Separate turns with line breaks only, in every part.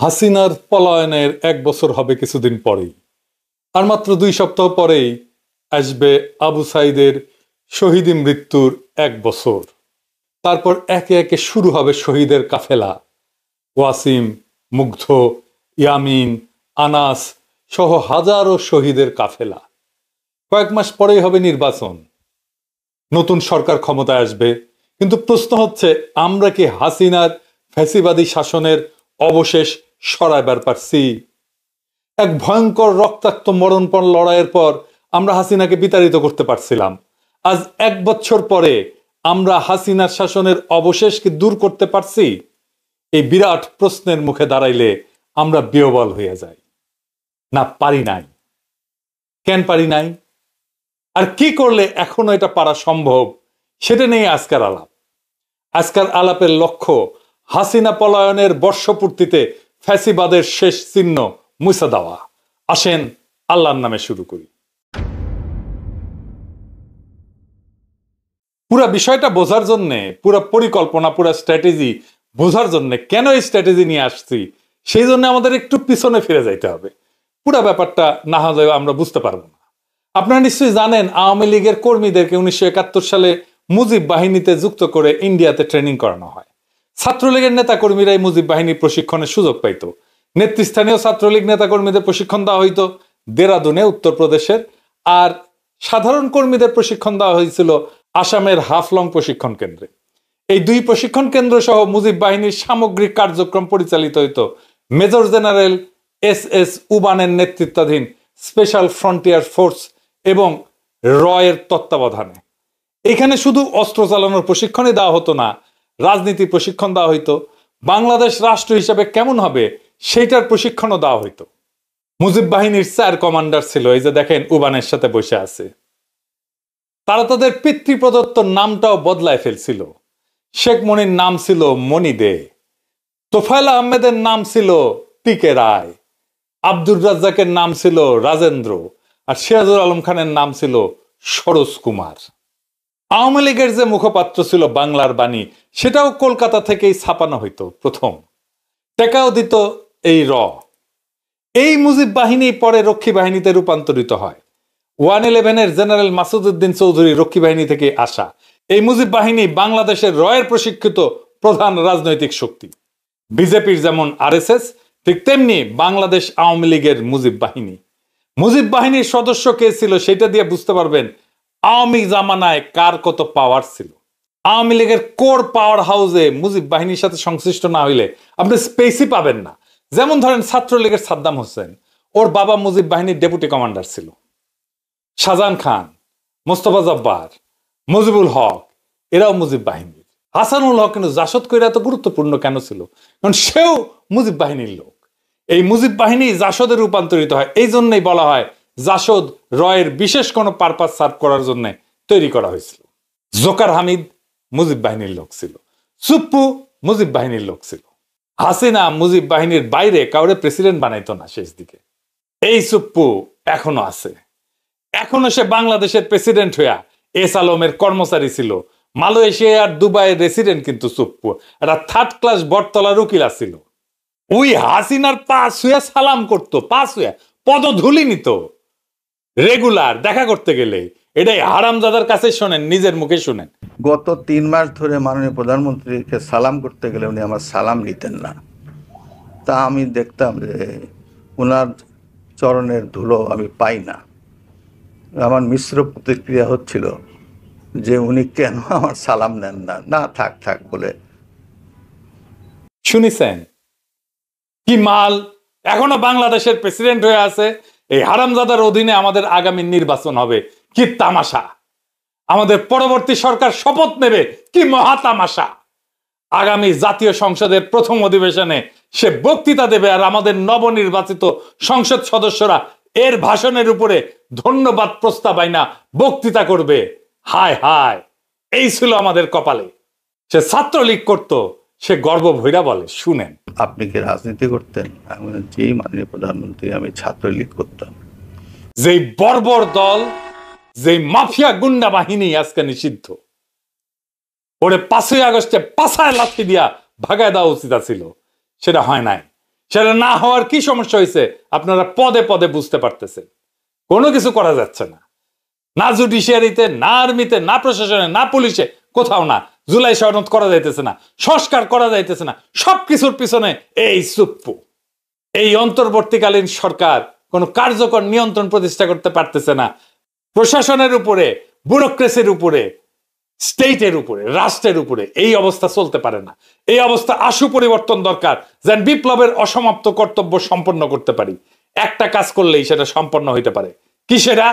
হাসিনার পলায়নের 1 বছর হবে কিছুদিন পরেই, আর মাত্র 2 সপ্তাহ পরেই আসবে আবু সাইদের শহীদি মৃত্যুর 1 বছর। তারপর একে একে শুরু হবে শহীদের কাফেলা। ওয়াসিম, মুগ্ধ, ইয়ামিন, আনাস সহ হাজারো শহীদের কাফেলা। কয়েক মাস পরেই হবে নির্বাচন, নতুন সরকার ক্ষমতায় আসবে। কিন্তু প্রশ্ন হচ্ছে, আমরা কি হাসিনার ফ্যাসিবাদী শাসনের অবশেষ সরাইবার পারছি? এক ভয়ঙ্কর রক্তাক্ত মরণপণ লড়াইয়ের পর আমরা হাসিনাকে বিতাড়িত করতে পারছিলাম। আজ 1 বছর পরে আমরা হাসিনার শাসনের অবশেষ কি দূর করতে পারছি? এই বিরাট প্রশ্নের মুখে দাঁড়াইলে আমরা বিহ্বল হইয়া যাই। না, পারি নাই। কেন পারি নাই? আর কি করলে এখনো এটা পারা সম্ভব, সেটা নিয়ে আজকের আলাপ। আজকের আলাপের লক্ষ্য হাসিনা পলায়নের বর্ষপূর্তিতে ফ্যাসিবাদের শেষ চিহ্ন মুছে দেওয়া। আসেন আল্লাহর নামে শুরু করি। পুরা বিষয়টা বোঝার জন্যে, পুরা পরিকল্পনা, পুরা স্ট্র্যাটেজি বোঝার জন্য, কেন এই স্ট্র্যাটেজি নিয়ে আসছি সেই জন্য আমাদের একটু পিছনে ফিরে যাইতে হবে। পুরা ব্যাপারটা না হলে আমরা বুঝতে পারবো না। আপনারা নিশ্চয়ই জানেন, আওয়ামী লীগের কর্মীদেরকে 1971 সালে মুজিব বাহিনীতে যুক্ত করে ইন্ডিয়াতে ট্রেনিং করানো হয়। ছাত্রলীগের নেতা কর্মীরাই মুজিব বাহিনীর প্রশিক্ষণের সুযোগ পাইত। নেতৃস্থানীয় ছাত্রলীগ নেতা কর্মীদের প্রশিক্ষণ দেওয়া হইতো দেরাদুনে, উত্তরপ্রদেশের। আর সাধারণ কর্মীদের প্রশিক্ষণ দেওয়া হয়েছিল আসামের হাফলং প্রশিক্ষণ কেন্দ্রে। এই 2 প্রশিক্ষণ কেন্দ্র সহ মুজিব বাহিনীর সামগ্রিক কার্যক্রম পরিচালিত হইত মেজর জেনারেল SS উবানের নেতৃত্বাধীন স্পেশাল ফ্রন্টিয়ার ফোর্স এবং রয়ের তত্ত্বাবধানে। এখানে শুধু অস্ত্র চালানোর প্রশিক্ষণই দেওয়া হতো না, রাজনীতি প্রশিক্ষণ দেওয়া হইতো। বাংলাদেশ রাষ্ট্র হিসাবে কেমন হবে সেইটার প্রশিক্ষণও দেওয়া হইতো। মুজিব বাহিনীর 4 কমান্ডার ছিল, এই যে দেখেন উবানের সাথে বসে আছে। তারা তাদের পিতৃপ্রদত্ত নামটাও বদলায় ফেলছিল। শেখ মনির নাম ছিল মনি দে, তোফায়েল আহমেদের নাম ছিল টিকে রায়, আব্দুর রাজ্জাকের নাম ছিল রাজেন্দ্র, আর সিরাজুল আলম খানের নাম ছিল সরোজ কুমার। আওয়ামী লীগের যে মুখপাত্র ছিল বাংলার বাণী, সেটাও কলকাতা থেকেই ছাপানো হইতো প্রথম। টেকাও দিত এই এই মুজিব বাহিনী পরে রক্ষী বাহিনীতে রূপান্তরিত হয়। 111-এর জেনারেল মাসুদ উদ্দিন চৌধুরী রক্ষী বাহিনী থেকে আসা। এই মুজিব বাহিনী বাংলাদেশের রয়ের প্রশিক্ষিত প্রধান রাজনৈতিক শক্তি। বিজেপির যেমন RSS, ঠিক তেমনি বাংলাদেশ আওয়ামী লীগের মুজিব বাহিনী। মুজিব বাহিনীর সদস্য কে ছিল সেটা দিয়ে বুঝতে পারবেন আওয়ামী জামানায় কার কত পাওয়ার ছিল। আওয়ামী লীগের কোর পাওয়ার হাউসে মুজিব বাহিনীর সাথে সংশ্লিষ্ট না হইলে আপনি স্পেসই পাবেন না। যেমন ধরেন ছাত্রলীগের সাদ্দাম হোসেন, ওর বাবা মুজিব বাহিনীর ডেপুটি কমান্ডার ছিল। শাহজাহান খান, মোস্তফা জব্বার, মুজিবুল হক, এরাও মুজিব বাহিনীর। হাসানুল হক কিন্তু জাসদ কইরা এত গুরুত্বপূর্ণ কেন ছিল? কারণ সেও মুজিব বাহিনীর লোক। এই মুজিব বাহিনী জাসদে রূপান্তরিত হয়, এই জন্যই বলা হয় জাসদ রয়ের বিশেষ কোনো পারপাস সার্ভ করার জন্য তৈরি করা হয়েছিল। জোকার হামিদ মুজিব বাহিনীর লোক ছিল, সুপ্পু মুজিব বাহিনীর লোক ছিল। হাসিনা মুজিব বাহিনীর বাইরে কাউরে প্রেসিডেন্ট বানাইতো না শেষ দিকে। এই সুপ্পু এখনো আছে, এখনো সে বাংলাদেশের প্রেসিডেন্ট হইয়া এস আলমের কর্মচারী ছিল। মালয়েশিয়া আর দুবাইয়ের রেসিডেন্ট কিন্তু সুপ্পু, একটা 3rd ক্লাস বটতলার উকিল ছিল। ওই হাসিনার পা ছুঁয়া সালাম করতো, পা ছুঁয়া পদধূলি নিত রেগুলার দেখা করতে গেলে। এটাই হারামজাদার কাছে শোনেন, নিজের মুখে শুনেন।
গত 3 মাস ধরে মাননীয় প্রধানমন্ত্রীকে সালাম করতে গেলে উনি আমার সালাম নিতেন না। তা আমি দেখতাম যে ওনার চরণের ধুলো আমি পাই না। আমার মিশ্র প্রতিক্রিয়া হচ্ছিল যে উনি কেন আমার সালাম নেন না। না, থাক থাক বলে।
শুনিছেন কি মাল? এখনো বাংলাদেশের প্রেসিডেন্ট হয়ে আছে। এই হারামজাদার অধীনে আমাদের আগামী নির্বাচন হবে, কি তামাশা! আমাদের পরবর্তী সরকার শপথ নেবে, কি মহা তামাশা! আগামী জাতীয় সংসদের প্রথম অধিবেশনে সে বক্তৃতা দেবে, আর আমাদের নবনির্বাচিত সংসদ সদস্যরা এর ভাষণের উপরে ধন্যবাদ প্রস্তাব আইনা বক্তৃতা করবে। হায় হায়, এই ছিল আমাদের কপালে। সে ছাত্রলীগ করতো, সে গর্ব ভৈরা বলে, শুনেন।
আপনি কি রাজনীতি করতেন? আমি যেই মাননীয় প্রধানমন্ত্রী, আমি ছাত্রলীগ করতাম।
যেই বর্বর দল, যেই মাফিয়া গুন্ডা বাহিনী আজকে নিষিদ্ধ, ওরে 5ই আগস্টে পাছায় লাথি দিয়া ভাগায় দেওয়া উচিত ছিল, সেটা হয় নাই। সেটা না হওয়ার কি সমস্যা হয়েছে আপনারা পদে পদে বুঝতে পারতেছেন। কোনো কিছু করা যাচ্ছে না, না জুডিশিয়ারিতে, না আর্মিতে, না প্রশাসনে, না পুলিশে, কোথাও না। জুলাই সনদ করা যাইতেছে না, সংস্কার করা যাইতেছে না, সবকিছুর পিছনে এই সুপ্পু। এই অন্তর্বর্তীকালীন সরকার কোনো কার্যকর নিয়ন্ত্রণ প্রতিষ্ঠা করতে পারতেছে না। প্রশাসনের উপরে, ব্যুরোক্রেসির উপরে, স্টেটের উপরে, রাষ্ট্রের উপরে এই অবস্থা চলতে পারে না। এই অবস্থা আশু পরিবর্তন দরকার, যেন বিপ্লবের অসমাপ্ত কর্তব্য সম্পন্ন করতে পারি। একটা কাজ করলেই সেটা সম্পন্ন হইতে পারে। কি সেটা?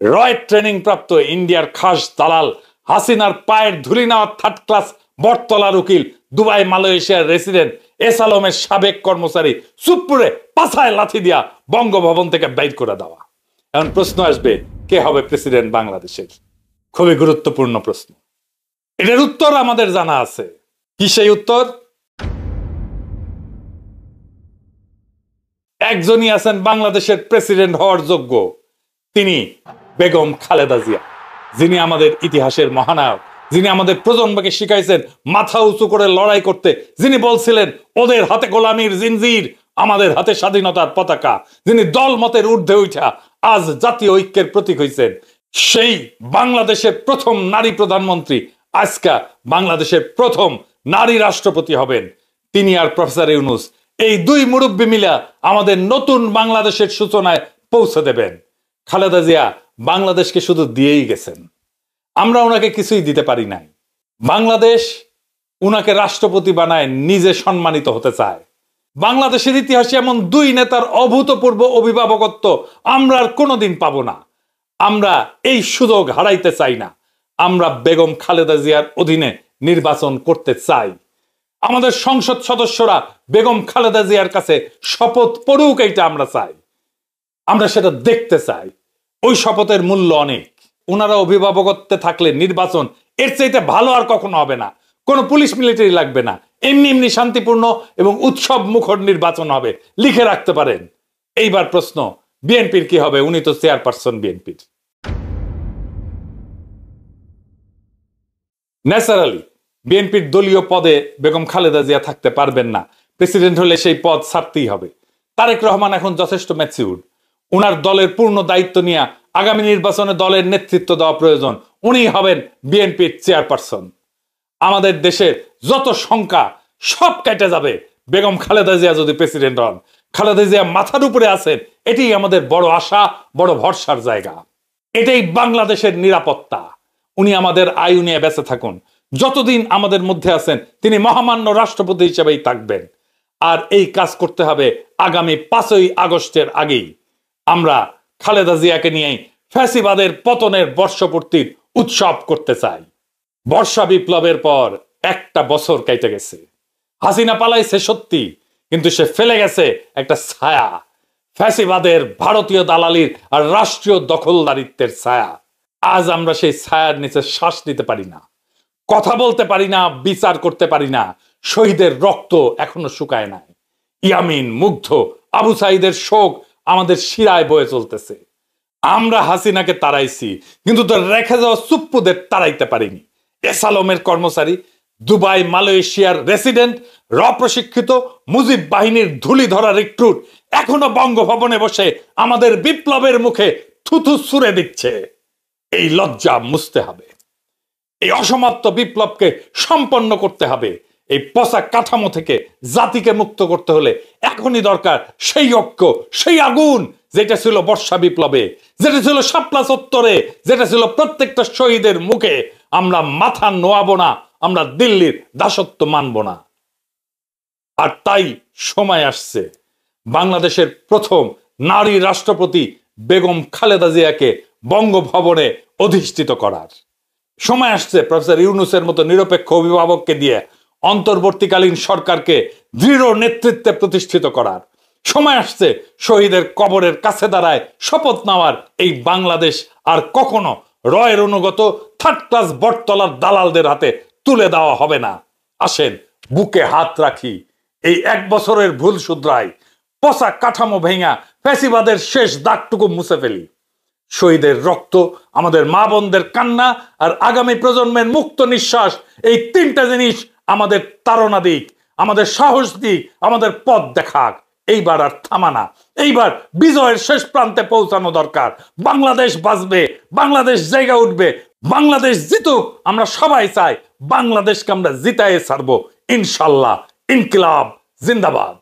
রয় ট্রেনিং প্রাপ্ত ইন্ডিয়ার খাস দালাল হাসিনার পায়ের ধুলি নেওয়া থার্ড ক্লাস বটতলার উকিল, দুবাই মালয়েশিয়ার রেসিডেন্ট এস আলমের সাবেক কর্মচারী সুপ্পুরে পাছায় লাথি দিয়া বঙ্গভবন থেকে বাইর করে দেওয়া। এখন প্রশ্ন আসবে, কে হবে প্রেসিডেন্ট বাংলাদেশের? খুবই গুরুত্বপূর্ণ প্রশ্ন। এটার উত্তর আমাদের জানা আছে। কি সেই উত্তর? একজনই আছেন বাংলাদেশের প্রেসিডেন্ট হওয়ার যোগ্য, তিনি বেগম খালেদা জিয়া, যিনি আমাদের ইতিহাসের মহানায়ক, যিনি আমাদের প্রজন্মকে শিখাইছেন মাথা উঁচু করে লড়াই করতে, যিনি বলছিলেন ওদের হাতে গোলামির জিনজির, আমাদের হাতে স্বাধীনতার পতাকা, যিনি দল মতের ঊর্ধ্বে উঠা আজ জাতীয় ঐক্যের প্রতীক হইছেন। সেই বাংলাদেশের প্রথম নারী প্রধানমন্ত্রী, আজকা বাংলাদেশের প্রথম নারী রাষ্ট্রপতি হবেন তিনি আর প্রফেসর ইউনূস। এই দুই মুরব্বী মিলা আমাদের নতুন বাংলাদেশের সূচনায় পৌঁছে দেবেন। খালেদা জিয়া বাংলাদেশকে শুধু দিয়েই গেছেন, আমরা ওনাকে কিছুই দিতে পারি নাই। বাংলাদেশ উনাকে রাষ্ট্রপতি বানায় নিজে সম্মানিত হতে চায়। বাংলাদেশের ইতিহাসে এমন দুই নেতার অভূতপূর্ব অভিভাবকত্ব আমরা আর কোনোদিন পাবো না। আমরা এই সুযোগ হারাইতে চাই না। আমরা বেগম খালেদা জিয়ার অধীনে নির্বাচন করতে চাই। আমাদের সংসদ সদস্যরা বেগম খালেদা জিয়ার কাছে শপথ পড়ুক, এইটা আমরা চাই। আমরা সেটা দেখতে চাই। ওই শপথের মূল্য অনেক। ওনারা অভিভাবকত্বে থাকলে নির্বাচন এর চাইতে ভালো আর কখনো হবে না। কোনো পুলিশ মিলিটারি লাগবে না, এমনি এমনি শান্তিপূর্ণ এবং উৎসব মুখর নির্বাচন হবে, লিখে রাখতে পারেন। এইবার প্রশ্ন, বিএনপির কি হবে? উনি তো চেয়ারপারসন বিএনপির। ন্যাচারালি বিএনপির দলীয় পদে বেগম খালেদা জিয়া থাকতে পারবেন না। প্রেসিডেন্ট হলে সেই পদ ছাড়তেই হবে। তারেক রহমান এখন যথেষ্ট ম্যাচিউর। উনার দলের পূর্ণ দায়িত্ব নিয়ে আগামী নির্বাচনে দলের নেতৃত্ব দেওয়া প্রয়োজন। উনি হবেন বিএনপির চেয়ারপারসন। আমাদের দেশের যত শঙ্কা সব কেটে যাবে বেগম খালেদা জিয়া যদি প্রেসিডেন্ট হন। খালেদা জিয়া মাথার উপরে আছেন, এটাই আমাদের বড় আশা, বড় ভরসার জায়গা। এটাই বাংলাদেশের নিরাপত্তা। উনি আমাদের আয়ু নিয়ে বেঁচে থাকুন। যতদিন আমাদের মধ্যে আছেন তিনি মহামান্য রাষ্ট্রপতি হিসেবেই থাকবেন। আর এই কাজ করতে হবে আগামী 5ই আগস্টের আগেই। আমরা খালেদা জিয়াকে নিয়েই ফ্যাসিবাদের পতনের বর্ষপূর্তির উৎসব করতে চাই। বর্ষা বিপ্লবের পর একটা বছর কেটে গেছে। হাসিনা পালাইছে সত্যি, কিন্তু সে ফেলে গেছে একটা ছায়া, ফ্যাসিবাদের ভারতীয় দালালির আর রাষ্ট্রীয় দখলদারিত্বের ছায়া। আজ আমরা সেই ছায়ার নিচে শ্বাস নিতে পারি না, কথা বলতে পারি না, বিচার করতে পারি না। শহীদের রক্ত এখনো শুকায় নাই। ইয়ামিন, মুগ্ধ, আবু সাইদের শোক আমাদের শিরায় বয়ে চলতেছে। আমরা হাসিনাকে তাড়াইছি, কিন্তু তো রেখে যাওয়া সুপ্পুদের তাড়াইতে পারিনি। এস আলমের কর্মচারী, দুবাই মালয়েশিয়ার রেসিডেন্ট, প্রশিক্ষিত মুজিব বাহিনীর ধুলি ধরা রিক্রুট এখনো বঙ্গভবনে বসে আমাদের বিপ্লবের মুখে থুথু ছুঁড়ে দিচ্ছে। এই লজ্জা মুছতে হবে। এই অসমাপ্ত বিপ্লবকে সম্পন্ন করতে হবে। এই পচা কাঠামো থেকে জাতিকে মুক্ত করতে হলে এখনই দরকার সেই ঐক্য, সেই আগুন যেটা ছিল বর্ষা বিপ্লবে, যেটা ছিল শাপলা চত্বরে, যেটা ছিল প্রত্যেকটা শহীদের মুখে। আমরা মাথা নোয়াবো না, আমরা দিল্লির দাসত্ব মানব না। আর তাই সময় আসছে বাংলাদেশের প্রথম নারী রাষ্ট্রপতি বেগম খালেদা জিয়াকে বঙ্গভবনে অধিষ্ঠিত করার। সময় আসছে প্রফেসর ইউনূসের মতো নিরপেক্ষ অভিভাবককে দিয়ে অন্তর্বর্তীকালীন সরকারকে দৃঢ় নেতৃত্বে প্রতিষ্ঠিত করার। সময় আসছে শহীদের কবরের কাছে দাঁড়ায় শপথ নেওয়ার। এই বাংলাদেশ আর কখনো রয়ের অনুগত থার্ড ক্লাস বটতলার দালালদের হাতে তুলে দেওয়া হবে না। আসেন বুকে হাত রাখি, এই 1 বছরের ভুল শুধরাই, পচা কাঠামো ভেঙা ফ্যাসিবাদের শেষ দাগটুকু মুছে ফেলি। শহীদের রক্ত, আমাদের মা বোনদের কান্না আর আগামী প্রজন্মের মুক্ত নিঃশ্বাস, এই 3টা জিনিস আমাদের তাড়না দিক, আমাদের সাহস দিক, আমাদের পথ দেখাক। এইবার আর থামানা, এইবার বিজয়ের শেষ প্রান্তে পৌঁছানো দরকার। বাংলাদেশ বাঁচবে, বাংলাদেশ জায়গা উঠবে, বাংলাদেশ জিতুক। আমরা সবাই চাই বাংলাদেশকে আমরা জিতায়ে ছাড়বো ইনশাল্লাহ। ইনকিলাব জিন্দাবাদ।